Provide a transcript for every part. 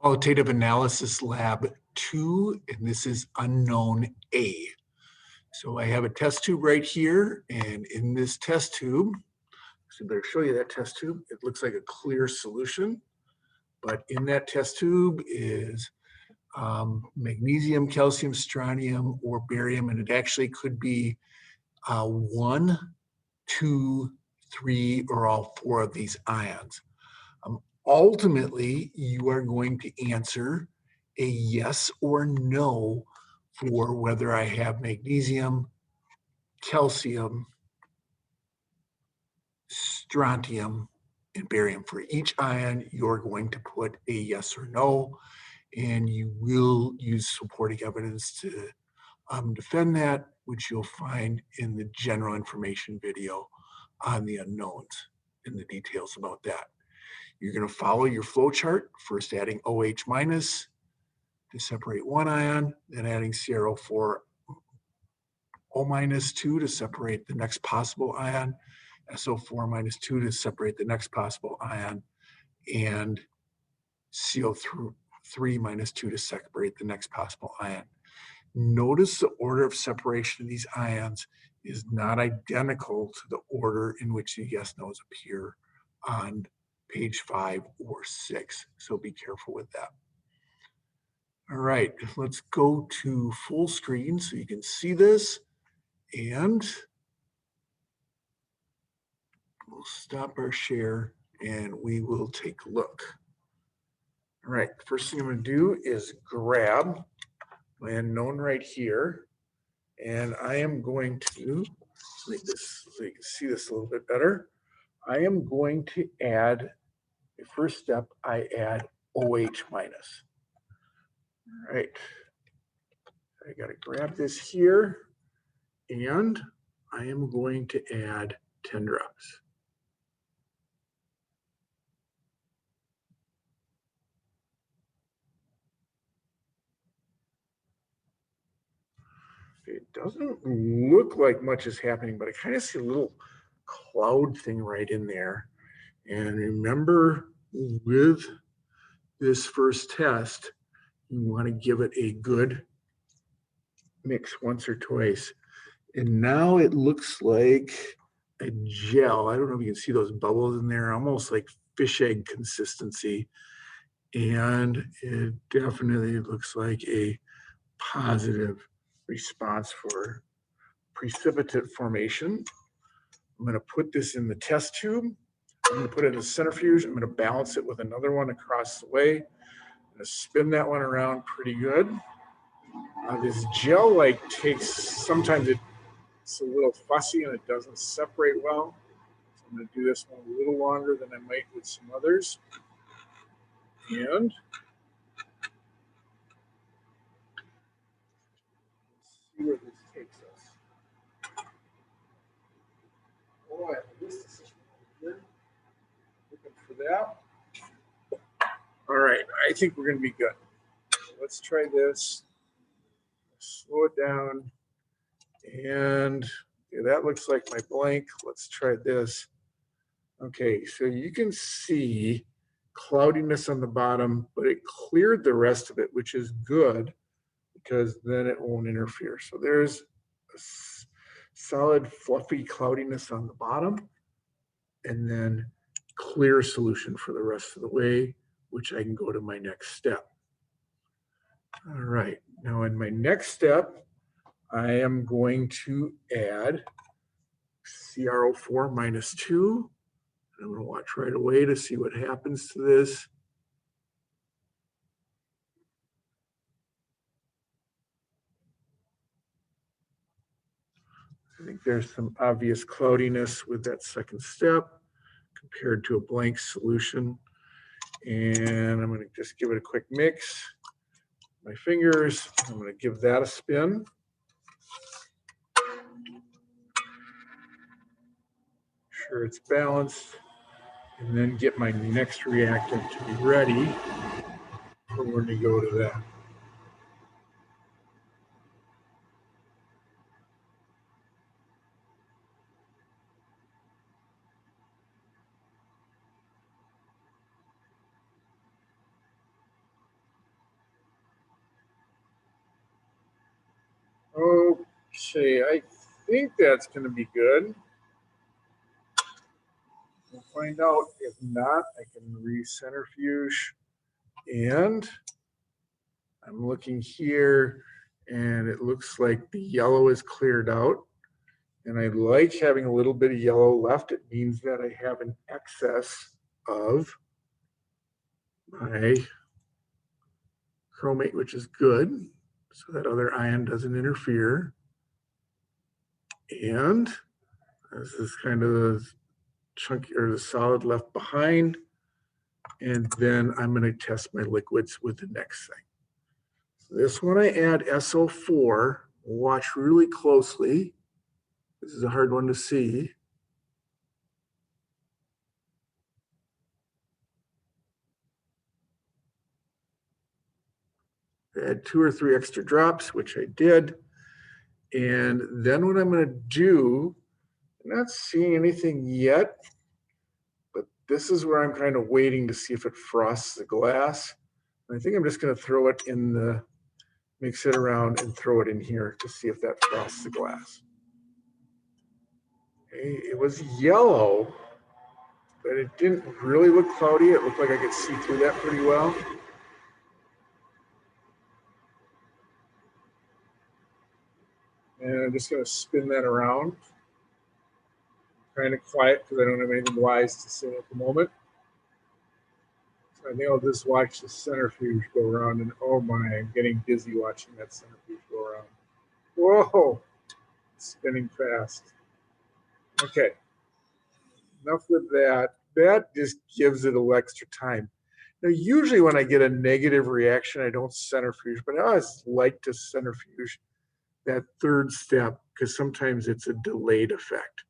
Qualitative Analysis Lab 2, and this is unknown A. So I have a test tube right here, and in this test tube, so I better show you that test tube. It looks like a clear solution, but in that test tube is magnesium, calcium, strontium, or barium, and it actually could be 1, 2, 3, or all 4 of these ions. Ultimately, you are going to answer a yes or no for whether I have magnesium, calcium, strontium, and barium. For each ion, you're going to put a yes or no, and you will use supporting evidence to defend that, which you'll find in the general information video on the unknowns and the details about that. You're going to follow your flow chart, first adding OH minus to separate one ion, then adding CrO4 O minus 2 to separate the next possible ion, SO4 minus 2 to separate the next possible ion, and CO3 minus 2 to separate the next possible ion. Notice the order of separation of these ions is not identical to the order in which the yes nos appear on page 5 or 6. So be careful with that. All right, let's go to full screen so you can see this, and we'll stop our share and we will take a look. All right, first thing I'm going to do is grab my unknown right here, and I am going to make this so you can see this a little bit better. I am going to add, the first step, I add OH minus. All right, I got to grab this here, and I am going to add 10 drops. It doesn't look like much is happening, but I kind of see a little cloud thing right in there. And remember, with this first test, you want to give it a good mix once or twice. And now it looks like a gel. I don't know if you can see those bubbles in there, almost like fish egg consistency. And it definitely looks like a positive response for precipitate formation. I'm going to put this in the test tube. I'm going to put it in a centrifuge. I'm going to balance it with another one across the way. I'm going to spin that one around pretty good. This gel sometimes it's a little fussy and it doesn't separate well. So I'm going to do this one a little longer than I might with some others. And let's see where this takes us. Oh, I have a list system here. Looking for that. All right, I think we're going to be good. So let's try this. Slow it down. And okay, that looks like my blank. Let's try this. Okay, so you can see cloudiness on the bottom, but it cleared the rest of it, which is good because then it won't interfere. So there's a solid fluffy cloudiness on the bottom, and then clear solution for the rest of the way, which I can go to my next step. All right, now in my next step, I am going to add CrO4 minus 2. I'm going to watch right away to see what happens to this. I think there's some obvious cloudiness with that second step compared to a blank solution. And I'm going to just give it a quick mix. My fingers, I'm going to give that a spin. Sure it's balanced. And then get my next reactant to be ready for when we go to that. Okay, I think that's going to be good. We'll find out. If not, I can re-centrifuge. And I'm looking here, and it looks like the yellow is cleared out. And I like having a little bit of yellow left. It means that I have an excess of my chromate, which is good. So that other ion doesn't interfere. And this is kind of the chunky or the solid left behind. And then I'm going to test my liquids with the next thing. So this one I add SO4. Watch really closely. This is a hard one to see. Add 2 or 3 extra drops, which I did. And then what I'm going to do, I'm not seeing anything yet, but this is where I'm kind of waiting to see if it frosts the glass. And I think I'm just going to throw it in the, mix it around and throw it in here to see if that frosts the glass. Okay, it was yellow, but it didn't really look cloudy. It looked like I could see through that pretty well. And I'm just going to spin that around. Kind of quiet because I don't have anything wise to say at the moment. So I think I'll just watch the centrifuge go around, and oh my, I'm getting dizzy watching that centrifuge go around. Whoa, it's spinning fast. Okay, enough with that. That just gives it a little extra time. Now, usually when I get a negative reaction, I don't centrifuge, but I always like to centrifuge that third step because sometimes it's a delayed effect.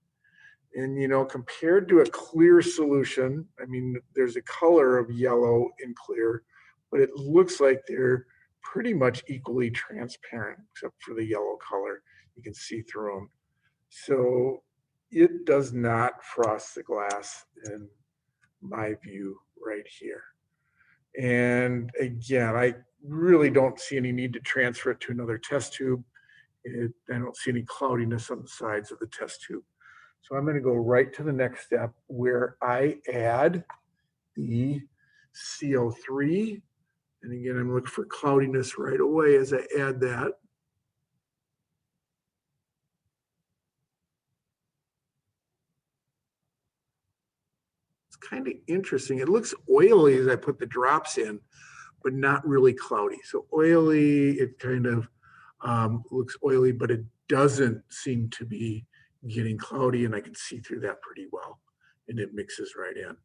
And, you know, compared to a clear solution, I mean, there's a color of yellow in clear, but it looks like they're pretty much equally transparent, except for the yellow color. You can see through them. So it does not frost the glass in my view right here. And again, I really don't see any need to transfer it to another test tube. I don't see any cloudiness on the sides of the test tube. So I'm going to go right to the next step where I add the CO3. And again, I'm looking for cloudiness right away as I add that. It's kind of interesting. It looks oily as I put the drops in, but not really cloudy. So oily, it kind of looks oily, but it doesn't seem to be getting cloudy, and I can see through that pretty well, and it mixes right in.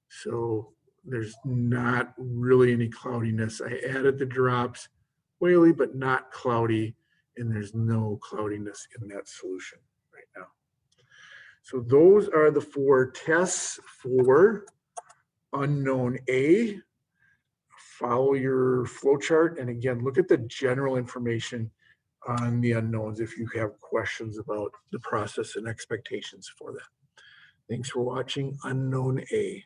So there's not really any cloudiness. I added the drops, oily but not cloudy, and there's no cloudiness in that solution right now. So those are the 4 tests for unknown A. Follow your flow chart, and again, look at the general information on the unknowns if you have questions about the process and expectations for that. Thanks for watching Unknown A.